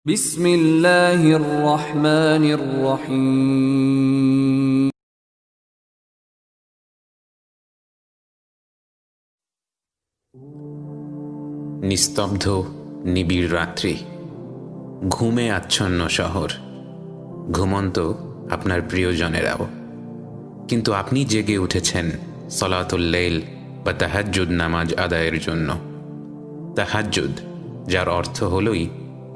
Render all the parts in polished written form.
বিসমিল্লাহির রহমানির রহিম। নিস্তব্ধ নিবিড় রাত্রি, ঘুমে আচ্ছন্ন শহর, ঘুমন্ত আপনার প্রিয়জনেরাও, কিন্তু আপনি জেগে উঠেছেন সলাতুল লাইল বা তাহাজ্জুদ নামাজ আদায়ের জন্য। তাহাজ্জুদ, যার অর্থ হলই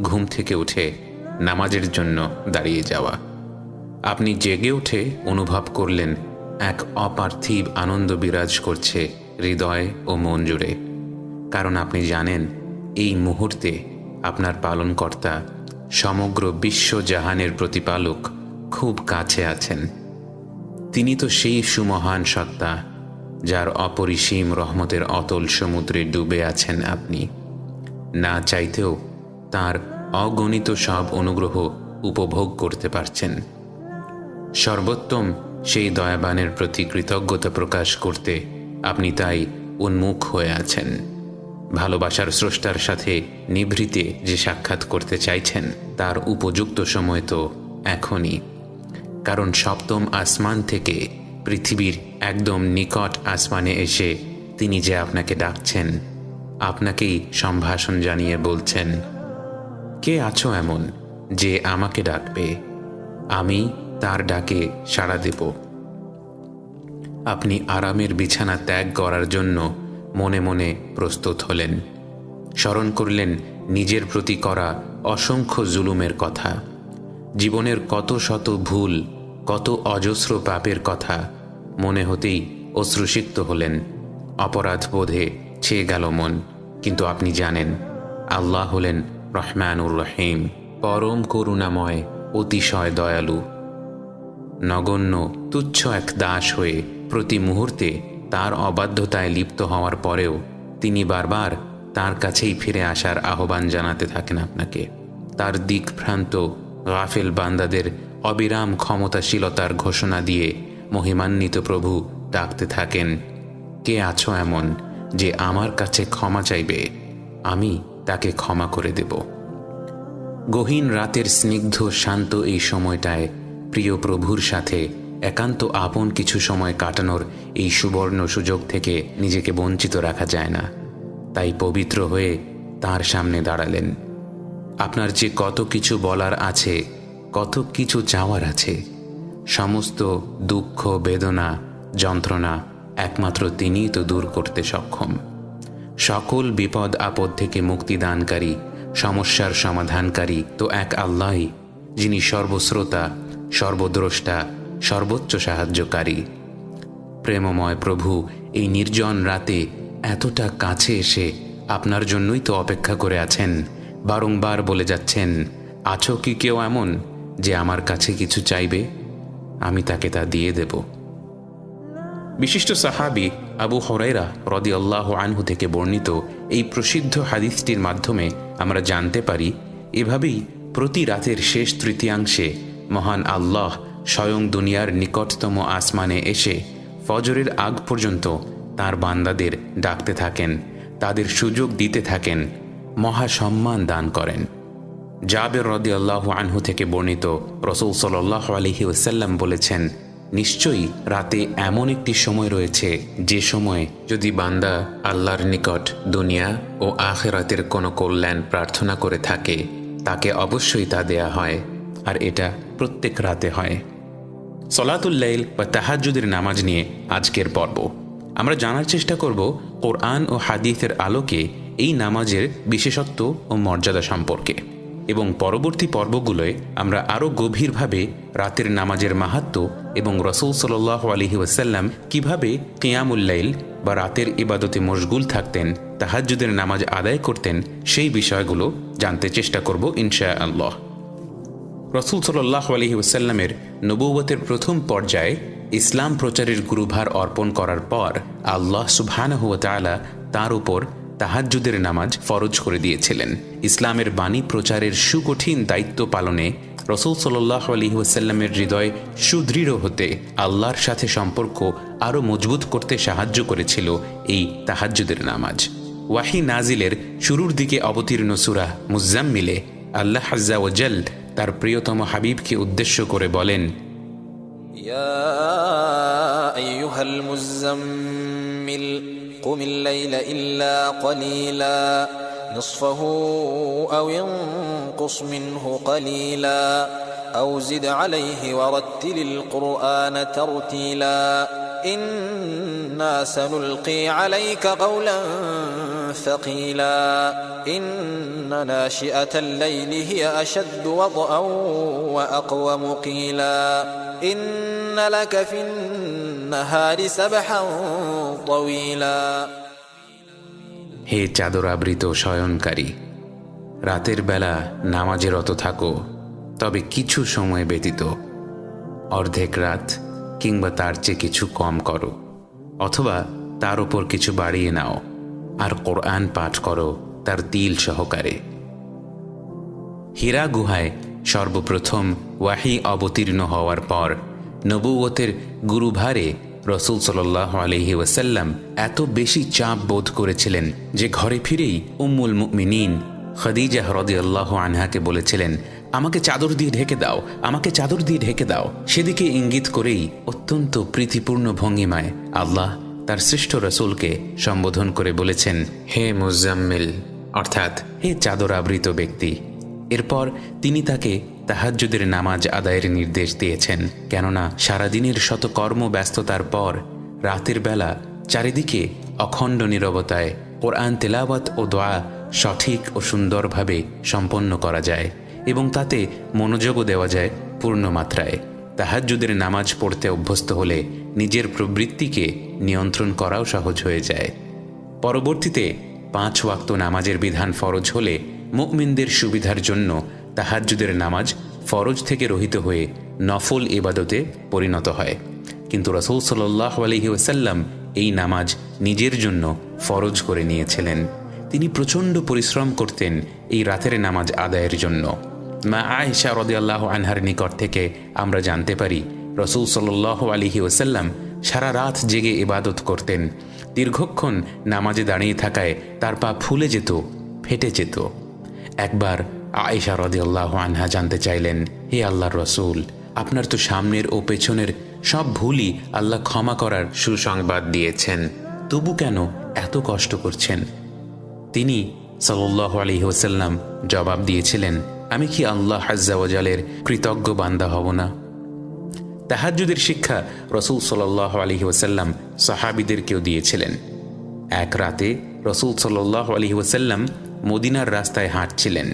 ঘুম থেকে উঠে নামাজের জন্য দাঁড়িয়ে যাওয়া। আপনি জেগে উঠে অনুভব করলেন এক অপার্থিব আনন্দ বিরাজ করছে হৃদয় ও মন জুড়ে, কারণ আপনি জানেন এই মুহূর্তে আপনার পালনকর্তা, সমগ্র বিশ্বজাহানের প্রতিপালক খুব কাছে আছেন। তিনি তো সেই সুমহান সত্তা যার অপরিসীম রহমতের অতল সমুদ্রে ডুবে আছেন আপনি। না চাইতেও তার অগণিত সব অনুগ্রহ উপভোগ করতে পারছেন। সর্বোত্তম সেই দয়াবানের প্রতি কৃতজ্ঞতা প্রকাশ করতে আপনি তাই উন্মুখ হয়ে আছেন। ভালোবাসার স্রষ্টার সাথে নিভৃতে যে সাক্ষাৎ করতে চাইছেন তার উপযুক্ত সময় তো এখনই, কারণ সপ্তম আসমান থেকে পৃথিবীর একদম নিকট আসমানে এসে তিনি যে আপনাকে ডাকছেন, আপনাকেই সম্ভাষণ জানিয়ে বলছেন, কে আছো এমন যে আমাকে ডাকবে, আমি তার ডাকে সাড়া দেব। আপনি আরামের বিছানা ত্যাগ করার জন্য মনে মনে প্রস্তুত হলেন। স্মরণ করলেন নিজের প্রতি করা অসংখ্য জুলুমের কথা, জীবনের কত শত ভুল, কত অজস্র পাপের কথা মনে হতেই অশ্রুসিক্ত হলেন। অপরাধ বোধে ছেয়ে গেল মন। কিন্তু আপনি জানেন আল্লাহ হলেন রহমানুর রহিম, পরম করুণাময়, অতিশয় দয়ালু। নগণ্য তুচ্ছ এক দাস হয়ে প্রতি মুহূর্তে তার অবাধ্যতায় লিপ্ত হওয়ার পরেও তিনি বারবার তার কাছেই ফিরে আসার আহ্বান জানাতে থাকেন আপনাকে। তার দিকভ্রান্ত গাফেল বান্দাদের অবিরাম ক্ষমতাশীলতার ঘোষণা দিয়ে মহিমান্বিত প্রভু ডাকতে থাকেন, কে আছো এমন যে আমার কাছে ক্ষমা চাইবে, আমি তাকে ক্ষমা করে দেব। গহীন রাতের স্নিগ্ধ শান্ত এই সময়টায় প্রিয় প্রভুর সাথে একান্ত আপন কিছু সময় কাটানোর এই সুবর্ণ সুযোগ থেকে নিজেকে বঞ্চিত রাখা যায় না। তাই পবিত্র হয়ে তার সামনে দাঁড়ালেন। আপনার যে কত কিছু বলার আছে, কত কিছু চাওয়ার আছে, সমস্ত দুঃখ, বেদনা, যন্ত্রণা একমাত্র তিনিই তো দূর করতে সক্ষম। সকল বিপদ আপদ থেকে মুক্তিদানকারী, সমস্যার সমাধানকারী তো এক আল্লাহই, যিনি সর্বশ্রোতা, সর্বদ্রষ্টা, সর্বোচ্চ সাহায্যকারী। প্রেমময় প্রভু এই নির্জন রাতে এতটা কাছে এসে আপনার জন্যই তো অপেক্ষা করে আছেন। বারংবার বলে যাচ্ছেন, আছো কি কেউ এমন যে আমার কাছে কিছু চাইবে, আমি তাকে তা দিয়ে দেব। বিশিষ্ট সাহাবী আবু হুরায়রা রাদিয়াল্লাহু আনহু থেকে বর্ণিত এই প্রসিদ্ধ হাদিসটির মাধ্যমে আমরা জানতে পারি, এভাবেই প্রতি রাতের শেষ তৃতীয়াংশে মহান আল্লাহ স্বয়ং দুনিয়ার নিকটতম আসমানে এসে ফজরের আগ পর্যন্ত তার বান্দাদের ডাকতে থাকেন, তাদের সুযোগ দিতে থাকেন, মহাসম্মান দান করেন। জাবের রাদিয়াল্লাহু আনহু থেকে বর্ণিত, রাসূল সাল্লাল্লাহু আলাইহি ওয়াসাল্লাম বলেছেন, নিশ্চয়ই রাতে এমন একটি সময় রয়েছে যে সময় যদি বান্দা আল্লাহর নিকট দুনিয়া ও আখিরাতের কোনো কল্যাণ প্রার্থনা করে থাকে, তাকে অবশ্যই তা দেয়া হয়, আর এটা প্রত্যেক রাতে হয়। সলাতুল লাইল বা তাহাজ্জুদের নামাজ নিয়ে আজকের পর্ব আমরা জানার চেষ্টা করব কোরআন ও হাদিসের আলোকে এই নামাজের বিশেষত্ব ও মর্যাদা সম্পর্কে, এবং পরবর্তী পর্বগুলোয় আমরা আরও গভীরভাবে রাতের নামাজের মাহাত্ম্য এবং রাসূল সাল্লাল্লাহু আলাইহি ওয়াসাল্লাম কীভাবে কিয়ামুল লাইল বা রাতের ইবাদতে মশগুল থাকতেন, তাহাজ্জুদের নামাজ আদায় করতেন, সেই বিষয়গুলো জানতে চেষ্টা করব ইনশাআল্লাহ। রাসূল সাল্লাল্লাহু আলাইহি ওয়াসাল্লামের নবুয়তের প্রথম পর্যায়ে ইসলাম প্রচারের গুরুভার অর্পণ করার পর আল্লাহ সুবহানাহু ওয়া তাআলা তার উপর তাহাজ্জুদের নামাজ ফরজ করে দিয়েছিলেন। ইসলামের বাণী প্রচারের সুকঠিন দায়িত্ব পালনে রাসূল সাল্লাল্লাহু আলাইহি ওয়াসাল্লামের হৃদয় সুদৃঢ় হতে, আল্লাহর সাথে সম্পর্ক আরও মজবুত করতে সাহায্য করেছিল এই তাহাজ্জুদের নামাজ। ওয়াহি নাজিলের শুরুর দিকে অবতীর্ণ সূরা মুজ্জাম্মিলে আল্লাহ আজ্জা ওয়াজাল তার প্রিয়তম হাবিবকে উদ্দেশ্য করে বলেন, ইয়া আইয়ুহাল মুযাম্মিল কুমিল লাইলা ইল্লা কলিলা নিসফাহু আও ইনকুস মিনহু কলিলা আও জিদ আলাইহি ওয়ারাত্তিলিল কুরআনা তারতিলা ইন্না সানুলকি আলাইকা কাওলান ثقيلا إن ناشئة الليل هي أشد وطئا وأقوم قيلا إن لك في النهار سبحا طويلا হে চাদর আবৃত শয়নকারী, রাতের বেলা নামাজে রত থাকো, তবে কিছু সময় ব্যতীত, অর্ধেক রাত কিংবা তার চেয়ে কিছু কম করো, অথবা তার উপর কিছু বাড়িয়ে নাও, আর কোরআন পাঠ করো তার তিল সহকারে। হীরা গুহায় সর্বপ্রথম ওয়াহি অবতীর্ণ হওয়ার পর নবুয়তের গুরুভারে রসূল সাল্লাল্লাহু আলাইহি ওয়াসাল্লাম এত বেশি চাপ বোধ করেছিলেন যে ঘরে ফিরেই উম্মুল মুমিনিন খাদিজা রাদিয়াল্লাহু আনহাকে বলেছিলেন, আমাকে চাদর দিয়ে ঢেকে দাও, আমাকে চাদর দিয়ে ঢেকে দাও। সেদিকে ইঙ্গিত করেই অত্যন্ত প্রীতিপূর্ণ ভঙ্গিমায় আল্লাহ তার শ্রেষ্ঠ রসুলকে সম্বোধন করে বলেছেন, হে মুজাম্মিল, অর্থাৎ হে চাদর আবৃত ব্যক্তি। এরপর তিনি তাকে তাহাজ্জুদের নামাজ আদায়ের নির্দেশ দিয়েছেন, কেননা সারাদিনের শত কর্মব্যস্ততার পর রাতের বেলা চারিদিকে অখণ্ড নীরবতায় কোরআন তেলাওয়াত ও দোয়া সঠিক ও সুন্দরভাবে সম্পন্ন করা যায় এবং তাতে মনোযোগও দেওয়া যায় পূর্ণ মাত্রায়। তাহাজ্জুদের নামাজ পড়তে অভ্যস্ত হলে নিজের প্রবৃত্তিকে নিয়ন্ত্রণ করাও সহজ হয়ে যায়। পরবর্তীতে 5 ওয়াক্ত নামাজের বিধান ফরজ হলে মুমিনদের সুবিধার জন্য তাহাজ্জুদের নামাজ ফরজ থেকে রহিত হয়ে নফল ইবাদতে পরিণত হয়। কিন্তু রাসূল সাল্লাল্লাহু আলাইহি ওয়াসাল্লাম এই নামাজ নিজের জন্য ফরজ করে নিয়েছিলেন। তিনি প্রচণ্ড পরিশ্রম করতেন এই রাতের নামাজ আদায়ের জন্য। মা আয়েশা রাদিয়াল্লাহু আনহার নিকট থেকে আমরা জানতে পারি, রাসূল সাল্লাল্লাহু আলাইহি ওয়াসাল্লাম সারা রাত জেগে ইবাদত করতেন। দীর্ঘক্ষণ নামাজে দাঁড়িয়ে থাকায় তার পা ফুলে যেত, ফেটে যেত। একবার আয়েশা রাদিয়াল্লাহু আনহা জানতে চাইলেন, হে আল্লাহর রাসূল, আপনার তো সামনের ও পেছনের সব ভুলই আল্লাহ ক্ষমা করার সুসংবাদ দিয়েছেন, তবু কেন এত কষ্ট করছেন? তিনি সাল্লাল্লাহু আলাইহি ওয়াসাল্লাম জবাব দিয়েছিলেন, আমি কি আল্লাহ আজ্জা ওয়া জালের কৃতজ্ঞ বান্দা হব না? তাহাজ্জুদের শিক্ষা রাসূল সাল্লাল্লাহু আলাইহি ওয়াসাল্লাম সাহাবীদেরকেও দিয়েছিলেন। এক রাতে রাসূল সাল্লাল্লাহু আলাইহি ওয়াসাল্লাম মদিনার রাস্তায় হাঁটছিলেন।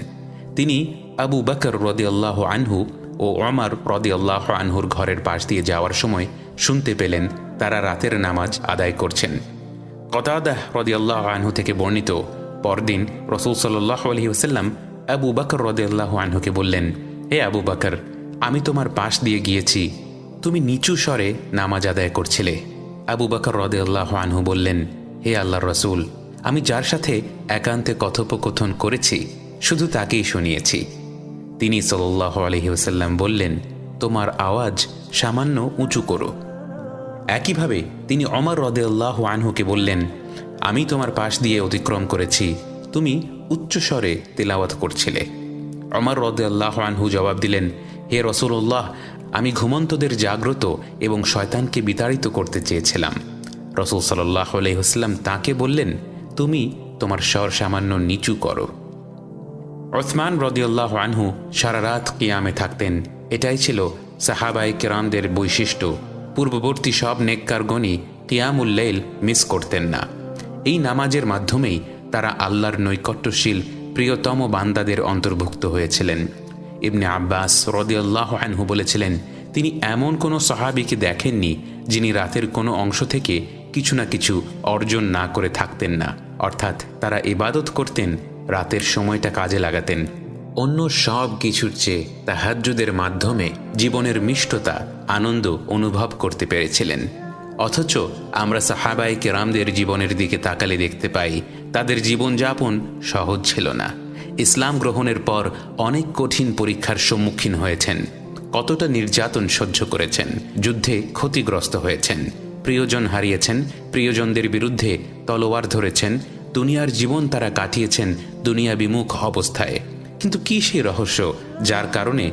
তিনি আবু বকর রাদিয়াল্লাহু আনহু ও ওমর রাদিয়াল্লাহু আনহুর ঘরের পাশ দিয়ে যাওয়ার সময় শুনতে পেলেন তারা রাতের নামাজ আদায় করছেন। কতাদাহ রাদিয়াল্লাহু আনহু থেকে বর্ণিত, পরদিন রাসূল সাল্লাল্লাহু আলাইহি ওয়াসাল্লাম আবু বকর রাদিয়াল্লাহু আনহুকে বললেন, হে আবু বকর, আমি তোমার পাশ দিয়ে গিয়েছি, তুমি নিচু স্বরে নামাজ আদায় করছিলে। আবু বকর রাদিয়াল্লাহু আনহু বললেন, হে আল্লাহর রাসূল, আমি যার সাথে একান্তে কথোপকথন করেছি শুধু তাকেই শুনিয়েছি। তিনি সাল্লাল্লাহু আলাইহি ওয়াসাল্লাম বললেন, তোমার আওয়াজ সামান্য উঁচু করো। একইভাবে তিনি ওমর রাদিয়াল্লাহু আনহুকে বললেন, আমি তোমার পাশ দিয়ে অতিক্রম করেছি, তুমি উচ্চস্বরে তেলাওয়াত করছিলে। ওমর রাদিয়াল্লাহু আনহু জবাব দিলেন, হে রাসূলুল্লাহ, আমি ঘুমন্তদের জাগ্রত এবং শয়তানকে বিতাড়িত করতে চেয়েছিলাম। রাসূল সাল্লাল্লাহু আলাইহি ওয়াসাল্লাম তাকে বললেন, তুমি তোমার স্বর সামান্য নিচু করো। উসমান রাদিয়াল্লাহু আনহু সারা রাত কিয়ামে থাকতেন। এটাই ছিল সাহাবায়ে কেরামদের বৈশিষ্ট্য। পূর্ববর্তী সব নেককারগণই কিয়ামুল লাইল মিস করতেন না। এই নামাজের মাধ্যমেই তারা আল্লাহর নৈকট্যশীল প্রিয়তম বান্দাদের অন্তর্ভুক্ত হয়েছিলেন। ইবনে আব্বাস রাদিয়াল্লাহু আনহু বলেছিলেন, তিনি এমন কোনো সাহাবীকে দেখেননি যিনি রাতের কোনো অংশ থেকে কিছু না কিছু অর্জন না করে থাকতেন না। অর্থাৎ তারা ইবাদত করতেন, রাতের সময়টা কাজে লাগাতেন। অন্য সব কিছুর চেয়ে তাহাজ্জুদের মাধ্যমে জীবনের মিষ্টতা, আনন্দ অনুভব করতে পেরেছিলেন। অথচ আমরা সাহাবায়ে কেরামদের জীবনের দিকে তাকালে দেখতে পাই তাদের জীবনযাপন সহজ ছিল না। ইসলাম গ্রহণের পর অনেক কঠিন পরীক্ষার সম্মুখীন হয়েছেন, কতটা নির্যাতন সহ্য করেছেন, যুদ্ধে ক্ষতিগ্রস্ত হয়েছেন, প্রিয়জন হারিয়েছেন, প্রিয়জনদের বিরুদ্ধে তলোয়ার ধরেছেন, দুনিয়ার জীবন তারা কাটিয়েছেন দুনিয়া বিমুখ অবস্থায়। কিন্তু কি সেই রহস্য যার কারণে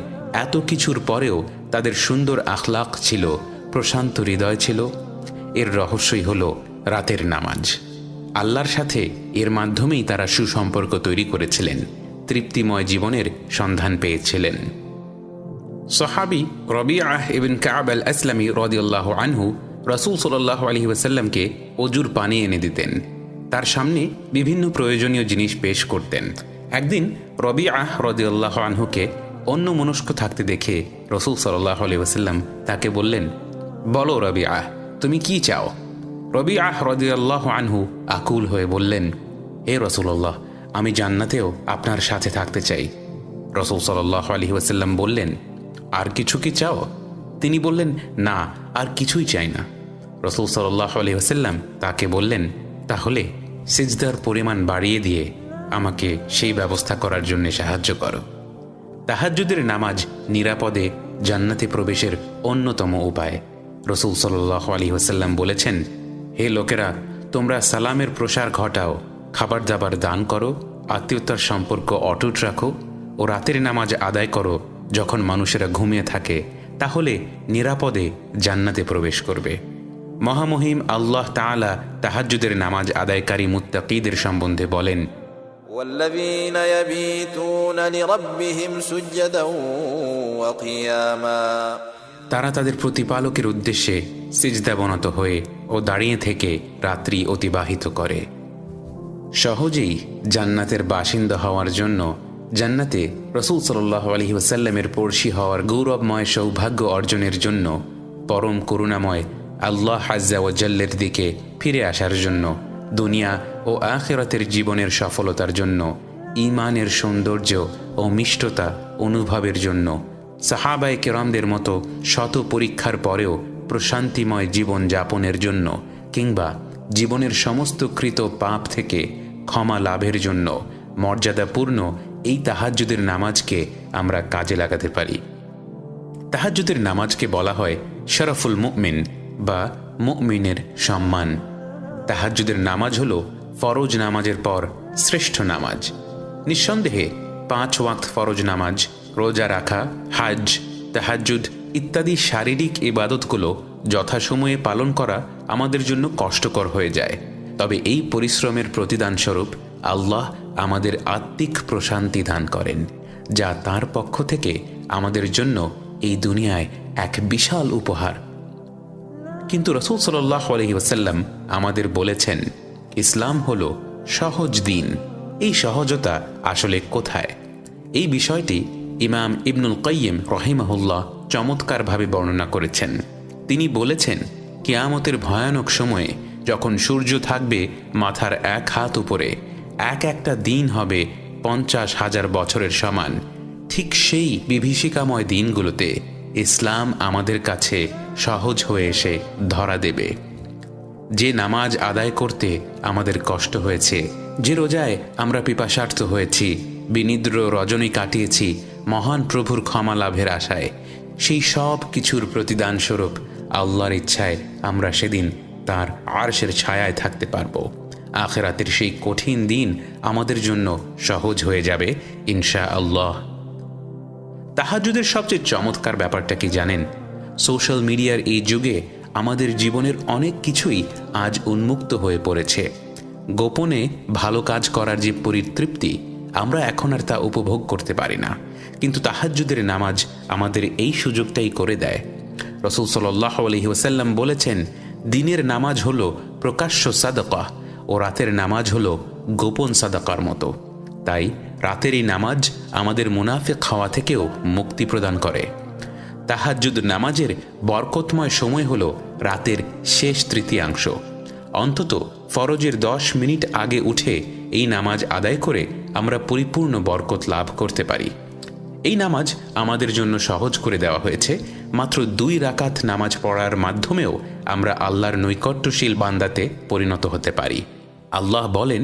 এত কিছুর পরেও তাদের সুন্দর আখলাক ছিল, প্রশান্ত হৃদয় ছিল? এর রহস্যই হল রাতের নামাজ। আল্লাহর সাথে এর মাধ্যমেই তারা সুসম্পর্ক তৈরি করেছিলেন, তৃপ্তিময় জীবনের সন্ধান পেয়েছিলেন। সাহাবী রবিআহ ইবন কাব আল আসলামী রাদিয়াল্লাহু আনহু রাসূল সাল্লাল্লাহু আলাইহি ওয়াসাল্লামকে অজুর পানি এনে দিতেন, তার সামনে বিভিন্ন প্রয়োজনীয় জিনিস পেশ করতেন। একদিন রবিআহ রাদিয়াল্লাহু আনহুকে অন্যমনস্ক থাকতে দেখে রাসূল সাল্লাল্লাহু আলাইহি ওয়াসাল্লাম তাকে বললেন, বলো রবিআহ, তুমি কি চাও? রবিআহ রাদিয়াল্লাহু আনহু আকুল হয়ে বললেন, হে রাসূলুল্লাহ, আমি জান্নাতেও আপনার সাথে থাকতে চাই। রাসূল সাল্লাল্লাহু আলাইহি ওয়াসাল্লাম বললেন, আর কিছু কি চাও? তিনি বললেন, না, আর কিছুই চাই না। রাসূল সাল্লাল্লাহু আলাইহি ওয়াসাল্লাম তাকে বললেন, তাহলে সিজদার পরিমাণ বাড়িয়ে দিয়ে আমাকে সেই ব্যবস্থা করার জন্য সাহায্য করো। তাহাজ্জুদের নামাজ নিরাপদে জান্নাতে প্রবেশের অন্যতম উপায়। রাসূল সাল্লাল্লাহু আলাইহি ওয়াসাল্লাম বলেছেন, হে লোকেরা, তোমরা সালামের প্রসার ঘটাও, খাবার দাবার দান করো, আত্মীয়তার সম্পর্ক অটুট রাখো ও রাতের নামাজ আদায় করো যখন মানুষেরা ঘুমিয়ে থাকে, তাহলে নিরাপদে জান্নাতে প্রবেশ করবে। মহামহিম আল্লাহ তাআলা তাহাজ্জুদের নামাজ আদায়কারী মুত্তাকীদের সম্বন্ধে বলেন, والذين يبيتون لربهم سجدا وقياما, তারা তাদের প্রতিপালকের উদ্দেশ্যে সিজদাবনত হয়ে ও দাঁড়িয়ে থেকে রাত্রি অতিবাহিত করে। সহজেই জান্নাতের বাসিন্দা হওয়ার জন্য, জান্নাতে রাসূল সাল্লাল্লাহু আলাইহি ওয়াসাল্লামের পড়শি হওয়ার গৌরবময় সৌভাগ্য অর্জনের জন্য, পরম করুণাময় আল্লাহ আযজা ওয়া জাল্লের দিকে ফিরে আসার জন্য, দুনিয়া ও আখিরাতের জীবনের সফলতার জন্য, ঈমানের সৌন্দর্য ও মিষ্টতা অনুভবের জন্য, সাহাবায়ে কেরামদের মতো শত পরীক্ষার পরেও প্রশান্তিময় জীবন যাপনের জন্য, কিংবা জীবনের সমস্ত কৃত পাপ থেকে ক্ষমা লাভের জন্য মর্যাদাপূর্ণ এই তাহাজ্জুদের নামাজকে আমরা কাজে লাগাতে পারি। তাহাজ্জুদের নামাজকে বলা হয় শরফুল মুমিন বা মুমিনের সম্মান। তাহাজ্জুদের নামাজ হল ফরজ নামাজের পর শ্রেষ্ঠ নামাজ। নিঃসন্দেহে 5 ওয়াক্ত ফরজ নামাজ, রোজা রাখা, হাজ, তাহাজ্জুদ ইত্যাদি শারীরিক ইবাদতগুলো যথাসময়ে পালন করা আমাদের জন্য কষ্টকর হয়ে যায়। তবে এই পরিশ্রমের প্রতিদানস্বরূপ আল্লাহ আমাদের আত্মিক প্রশান্তি দান করেন, যা তার পক্ষ থেকে আমাদের জন্য এই দুনিয়ায় এক বিশাল উপহার। কিন্তু রাসূল সাল্লাল্লাহু আলাইহি ওয়াসাল্লাম আমাদের বলেছেন, ইসলাম হলো সহজ দিন। এই সহজতা আসলে কোথায়? এই বিষয়টি ইমাম ইবনুল কাইয়িম রাহিমাহুল্লাহ চমৎকারভাবে বর্ণনা করেছেন। তিনি বলেছেন, কিয়ামতের ভয়ানক সময়ে যখন সূর্য থাকবে মাথার 1 হাত উপরে, একটা দিন হবে 50,000 বছরের সমান। ঠিক সেই বিভীষিকাময় দিনগুলোতে ইসলাম আমাদের কাছে সহজ হয়ে এসে ধরা দেবে। যে নামাজ আদায় করতে আমাদের কষ্ট হয়েছে, যে রোজায় আমরা পিপাসার্থ হয়েছি, বিনিদ্র রজনী কাটিয়েছি মহান প্রভুর ক্ষমা লাভের আশায়, সেই সব কিছুর প্রতিদান স্বরূপ আল্লাহর ইচ্ছায় আমরা সেদিন তার আরশের ছায়ায় থাকতে পারব। আখিরাতের সেই কঠিন দিন আমাদের জন্য সহজ হয়ে যাবে ইনশাআল্লাহ। তাহাজ্জুদের সবচেয়ে চমৎকার ব্যাপারটা কি জানেন? সোশ্যাল মিডিয়ার এই যুগে আমাদের জীবনের অনেক কিছুই আজ উন্মুক্ত হয়ে পড়েছে। গোপনে ভালো কাজ করার যে পরিতৃপ্তি, আমরা এখন আর তা উপভোগ করতে পারি না। কিন্তু তাহাজ্জুদের নামাজ আমাদের এই সুযোগটাই করে দেয়। রাসূল সাল্লাল্লাহু আলাইহি ওয়াসাল্লাম বলেছেন, দিনের নামাজ হলো প্রকাশ্য সাদাকা ও রাতের নামাজ হলো গোপন সাদাকার মতো। তাই রাতের এই নামাজ আমাদের মুনাফিক হওয়া থেকেও মুক্তি প্রদান করে। তাহাজ্জুদ নামাজের বরকতময় সময় হল রাতের শেষ তৃতীয়াংশ। অন্তত ফরজের 10 মিনিট আগে উঠে এই নামাজ আদায় করে আমরা পরিপূর্ণ বরকত লাভ করতে পারি। এই নামাজ আমাদের জন্য সহজ করে দেওয়া হয়েছে। মাত্র 2 রাকাত নামাজ পড়ার মাধ্যমেও আমরা আল্লাহর নৈকট্যশীল বান্দাতে পরিণত হতে পারি। আল্লাহ বলেন,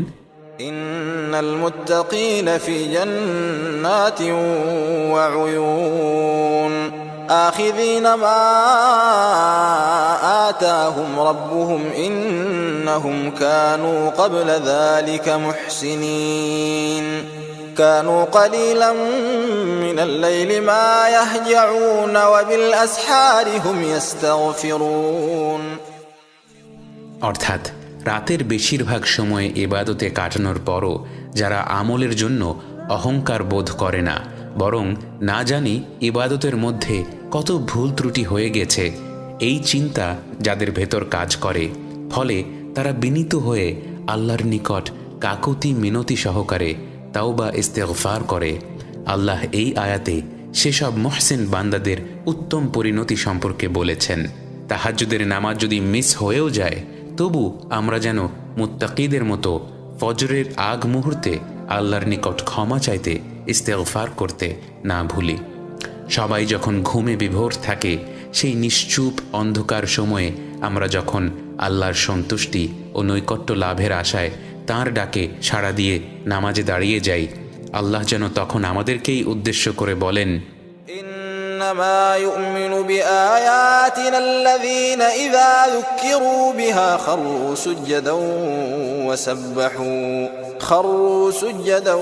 ইন্নাল মুত্তাকিনা ফি জান্নাতিন ওয়া উয়ুন আখিযিনা মা আতাহুম রাব্বুহুম ইন্নাহুম কানু ক্বাবলা যালিকা মুহসিনিন। كانوا قليلا من الليل ما يهجعون وبالأسحار هم يستغفرون। অর্থাৎ রাতের বেশিরভাগ সময় ইবাদতে কাটানোর পরও যারা আমলের জন্য অহংকার বোধ করে না, বরং না জানি ইবাদতের মধ্যে কত ভুল ত্রুটি হয়ে গেছে এই চিন্তা যাদের ভেতর কাজ করে, ফলে তারা বিনীত হয়ে আল্লাহর নিকট কাকুতি মিনতি সহকারে তাওবা ইস্তেগফার করে। আল্লাহ এই আয়াতে সেসব মুহসিন বান্দাদের উত্তম পরিণতি সম্পর্কে বলেছেন, তাহাজ্জুদের নামাজ যদি মিস হয়েও যায় তবু আমরা যেন মুত্তাকিদের মতো ফজরের আগ মুহূর্তে আল্লাহর নিকট ক্ষমা চাইতে ইস্তেগফার করতে না ভুলি। সবাই যখন ঘুমে বিভোর থাকে সেই নিশ্চুপ অন্ধকার সময়ে আমরা যখন আল্লাহর সন্তুষ্টি ও নৈকট্য লাভের আশায় তাঁর ডাকে সাড়া দিয়ে নামাজে দাঁড়িয়ে যাই, আল্লাহ যেন তখন আমাদেরকেই উদ্দেশ্য করে বলেন, إنما يؤمن بآياتنا الذين إذا ذكروا بها خروا سجدا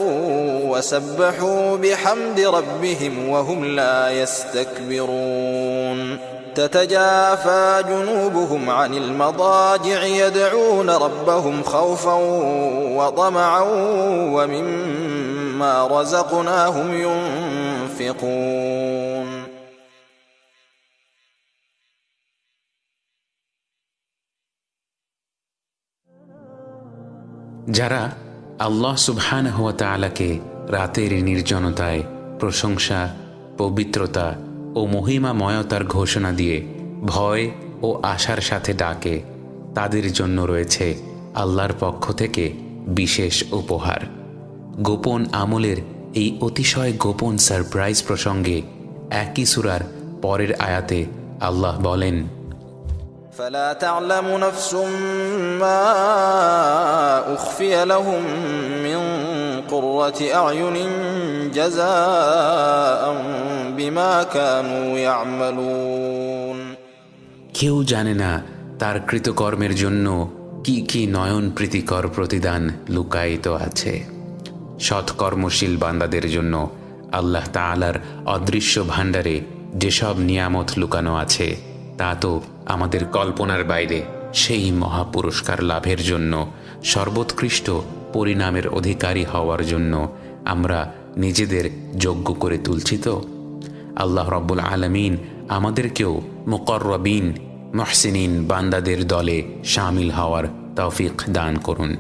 وسبحوا بحمد ربهم وهم لا يستكبرون تتجافى جنوبهم عن المضاجع يدعون ربهم خوفا وطمعا ومما رزقناهم ينفقون। যারা আল্লাহ সুবহানাহু ওয়া তাআলাকে রাতের নির্জনতায় প্রশংসা, পবিত্রতা ও মহিমাময়তার ঘোষণা দিয়ে ভয় ও আশার সাথে ডাকে, তাদের জন্য রয়েছে আল্লাহর পক্ষ থেকে বিশেষ উপহার। গোপন আমলের এই অতিশয় গোপন সারপ্রাইজ প্রসঙ্গে একই সূরার পরের আয়াতে আল্লাহ বলেন, فلا تعلم نفس ما أخفي لهم من قرة أعين جزاء بما كانوا يعملون। কেউ জানে না তার কৃতকর্মের জন্য কি কি নয়ন প্রীতিকর প্রতিদান লুকায়িত আছে। সৎকর্মশীল বান্দাদের জন্য আল্লাহ তাআলার অদৃশ্য ভাণ্ডারে যেসব নিয়ামত লুকানো আছে তা তো আমাদের কল্পনার বাইরে। সেই মহাপুরস্কার লাভের জন্য, সর্বোৎকৃষ্ট পরিণামের অধিকারী হওয়ার জন্য আমরা নিজেদের যোগ্য করে তুলছি তো। আল্লাহ রব্বুল আলামিন আমাদেরকেও মুকররবিন মুহসিনিন বান্দাদের দলে শামিল হওয়ার তৌফিক দান করুন।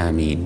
আমিন।